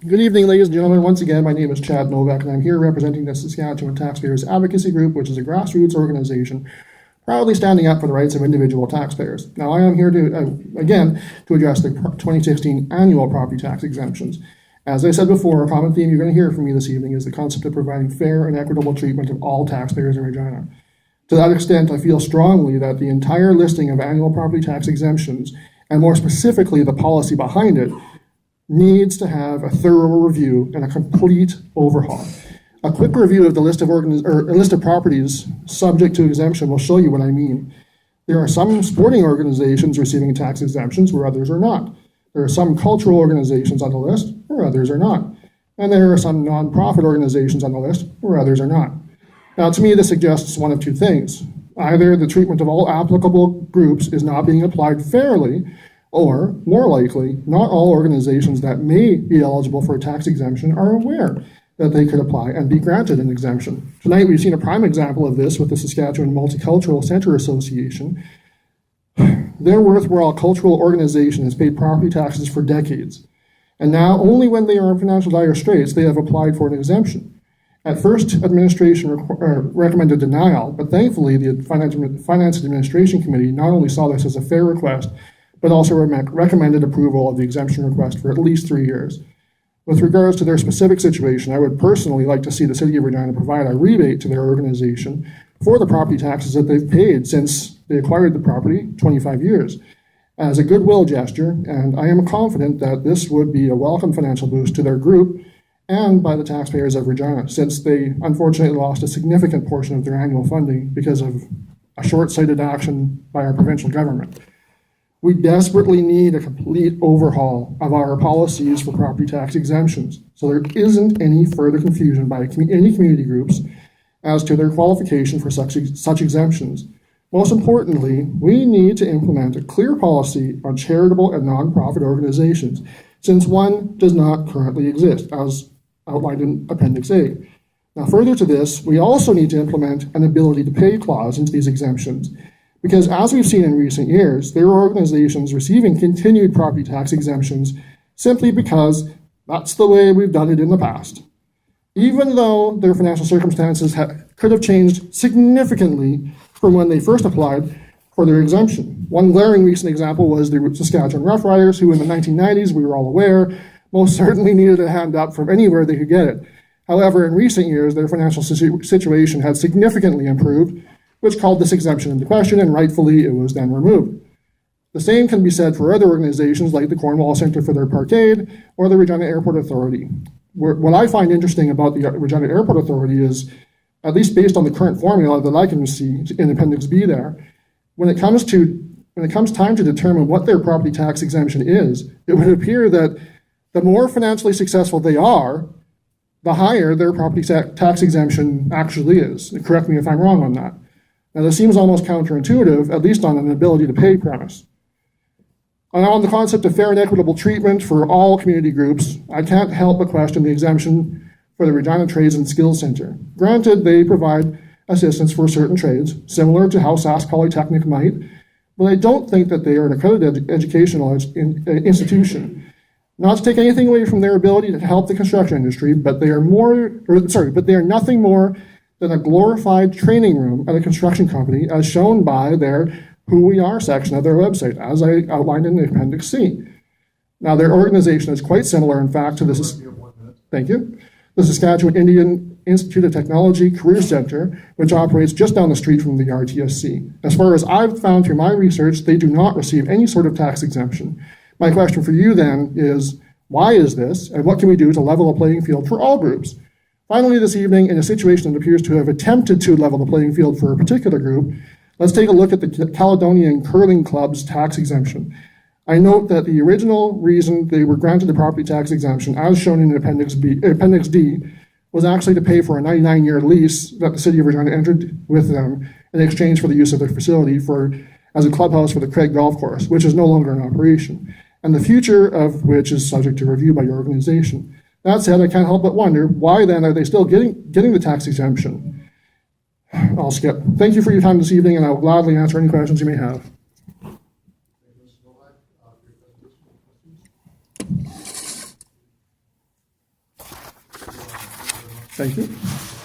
Good evening, ladies and gentlemen. Once again, my name is Chad Novak, and I'm here representing the Saskatchewan Taxpayers Advocacy Group, which is a grassroots organization proudly standing up for the rights of individual taxpayers. Now, I am here to, again, to address the 2016 Annual Property Tax Exemptions. As I said before, a common theme you're going to hear from me this evening is the concept of providing fair and equitable treatment of all taxpayers in Regina. To that extent, I feel strongly that the entire listing of annual property tax exemptions, and more specifically the policy behind it, needs to have a thorough review and a complete overhaul. A quick review of the list of properties subject to exemption will show you what I mean. There are some sporting organizations receiving tax exemptions where others are not. There are some cultural organizations on the list where others are not. And there are some nonprofit organizations on the list where others are not. Now, to me, this suggests one of two things. Either the treatment of all applicable groups is not being applied fairly, or, more likely, not all organizations that may be eligible for a tax exemption are aware that they could apply and be granted an exemption. Tonight, we've seen a prime example of this with the Saskatchewan Multicultural Centre Association. Their worthwhile cultural organization has paid property taxes for decades, and now only when they are in financial dire straits they have applied for an exemption. At first, administration recommended denial, but thankfully the Finance Administration Committee not only saw this as a fair request, but also recommended approval of the exemption request for at least 3 years. With regards to their specific situation, I would personally like to see the City of Regina provide a rebate to their organization for the property taxes that they've paid since they acquired the property 25 years as a goodwill gesture, and I am confident that this would be a welcome financial boost to their group and by the taxpayers of Regina, since they unfortunately lost a significant portion of their annual funding because of a short-sighted action by our provincial government. We desperately need a complete overhaul of our policies for property tax exemptions, so there isn't any further confusion by any community groups as to their qualification for such exemptions. Most importantly, we need to implement a clear policy on charitable and nonprofit organizations, since one does not currently exist, as outlined in Appendix A. Now, further to this, we also need to implement an ability to pay clause into these exemptions, because as we've seen in recent years, there are organizations receiving continued property tax exemptions simply because that's the way we've done it in the past, even though their financial circumstances could have changed significantly from when they first applied for their exemption. One glaring recent example was the Saskatchewan Roughriders, who in the 1990s, we were all aware, most certainly needed a hand up from anywhere they could get it. However, in recent years, their financial situation had significantly improved, which called this exemption into question, and rightfully it was then removed. The same can be said for other organizations like the Cornwall Centre for their Parkade or the Regina Airport Authority. What I find interesting about the Regina Airport Authority is, at least based on the current formula that I can see in Appendix B there, when it comes time to determine what their property tax exemption is, it would appear that the more financially successful they are, the higher their property tax exemption actually is. Correct me if I'm wrong on that. Now, this seems almost counterintuitive, at least on an ability to pay premise. And on the concept of fair and equitable treatment for all community groups, I can't help but question the exemption for the Regina Trades and Skills Centre. Granted, they provide assistance for certain trades, similar to how Sask Polytechnic might, but I don't think that they are an accredited educational institution. Not to take anything away from their ability to help the construction industry, but they are nothing more than a glorified training room at a construction company, as shown by their Who We Are section of their website, as I outlined in the Appendix C. Now, their organization is quite similar, in fact, to the Saskatchewan Indian Institute of Technology Career Center, which operates just down the street from the RTSC. As far as I've found through my research, they do not receive any sort of tax exemption. My question for you then is, why is this, and what can we do to level the playing field for all groups? Finally, this evening, in a situation that appears to have attempted to level the playing field for a particular group, let's take a look at the Caledonian Curling Club's tax exemption. I note that the original reason they were granted the property tax exemption, as shown in Appendix D, was actually to pay for a 99-year lease that the City of Regina entered with them in exchange for the use of their facility as a clubhouse for the Craig Golf Course, which is no longer in operation, and the future of which is subject to review by your organization. That said, I can't help but wonder, why then are they still getting the tax exemption? I'll skip. Thank you for your time this evening, and I will gladly answer any questions you may have. Thank you.